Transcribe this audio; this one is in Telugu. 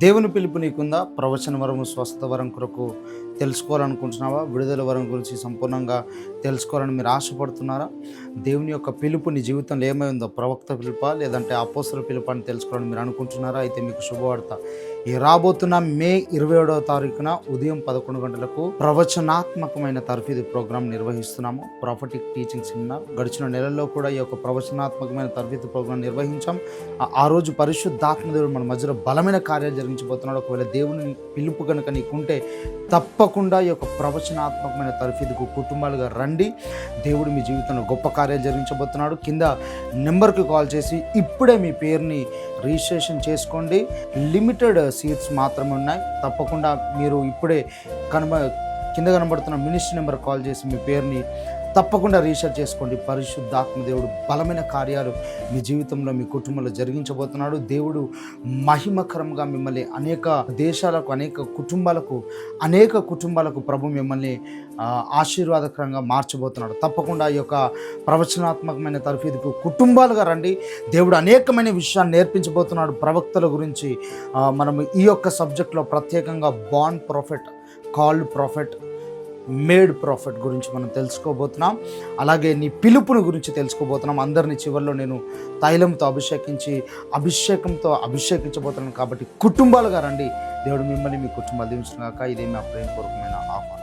దేవుని పిలుపు నీకుందా? ప్రవచన వరము, స్వస్థత వరం కొరకు తెలుసుకోవాలనుకుంటున్నావా? విడుదల వరం గురించి సంపూర్ణంగా తెలుసుకోవాలని మీరు ఆశపడుతున్నారా? దేవుని యొక్క పిలుపు నీ జీవితంలో ఏమై ఉందో, ప్రవక్త పిలుపా లేదంటే అపోస్తల పిలుపా అని తెలుసుకోవాలని మీరు అనుకుంటున్నారా? అయితే మీకు శుభవార్త. ఈ రాబోతున్న మే 27వ తారీఖున ఉదయం 11 గంటలకు ప్రవచనాత్మకమైన తర్ఫీదు ప్రోగ్రాం నిర్వహిస్తున్నాము. Prophetic teaching seminar. గడిచిన నెలల్లో కూడా ఈ యొక్క ప్రవచనాత్మకమైన తర్ఫీదు ప్రోగ్రాం నిర్వహించాం. ఆ రోజు పరిశుద్ధాత్మ దేవుడు మన మధ్యలో బలమైన కార్యాలు జరిగించబోతున్నాడు. ఒకవేళ దేవుని పిలుపు కనుక నీకుంటే తప్పకుండా ఈ యొక్క ప్రవచనాత్మకమైన తర్ఫీదుకు కుటుంబాలుగా రండి. దేవుడు మీ జీవితంలో గొప్ప కార్యాలు జరిగించబోతున్నాడు. కింద నెంబర్కి కాల్ చేసి ఇప్పుడే మీ పేరుని రిజిస్ట్రేషన్ చేసుకోండి. లిమిటెడ్ సీట్స్ మాత్రమే ఉన్నాయి. తప్పకుండా మీరు ఇప్పుడే కింద కనబడుతున్న మినిస్ట్రీ నెంబర్ కాల్ చేసి మీ పేరుని తప్పకుండా రీసెర్చ్ చేసుకోండి. పరిశుద్ధాత్మ దేవుడు బలమైన కార్యాలు మీ జీవితంలో, మీ కుటుంబంలో జరిగించబోతున్నాడు. దేవుడు మహిమకరంగా మిమ్మల్ని అనేక దేశాలకు, అనేక కుటుంబాలకు ప్రభు మిమ్మల్ని ఆశీర్వాదకరంగా మార్చబోతున్నాడు. తప్పకుండా ఈ యొక్క ప్రవచనాత్మకమైన తర్ఫీదుకు కుటుంబాలుగా రండి. దేవుడు అనేకమైన విషయాలు నేర్పించబోతున్నాడు. ప్రవక్తల గురించి మనం ఈ యొక్క సబ్జెక్ట్లో ప్రత్యేకంగా born prophet, called prophet, made profit గురించి మనం తెలుసుకోబోతున్నాం. అలాగే నీ పిలుపుని గురించి తెలుసుకోబోతున్నాం. అందరినీ చివరిలో నేను తైలంతో అభిషేకంతో అభిషేకించబోతున్నాను. కాబట్టి కుటుంబాలుగా రండి. దేవుడు మిమ్మల్ని, మీ కుటుంబాలు దీవించుగాక. ఇదే మా ప్రేమపూర్వకమైన ఆహ్వానం.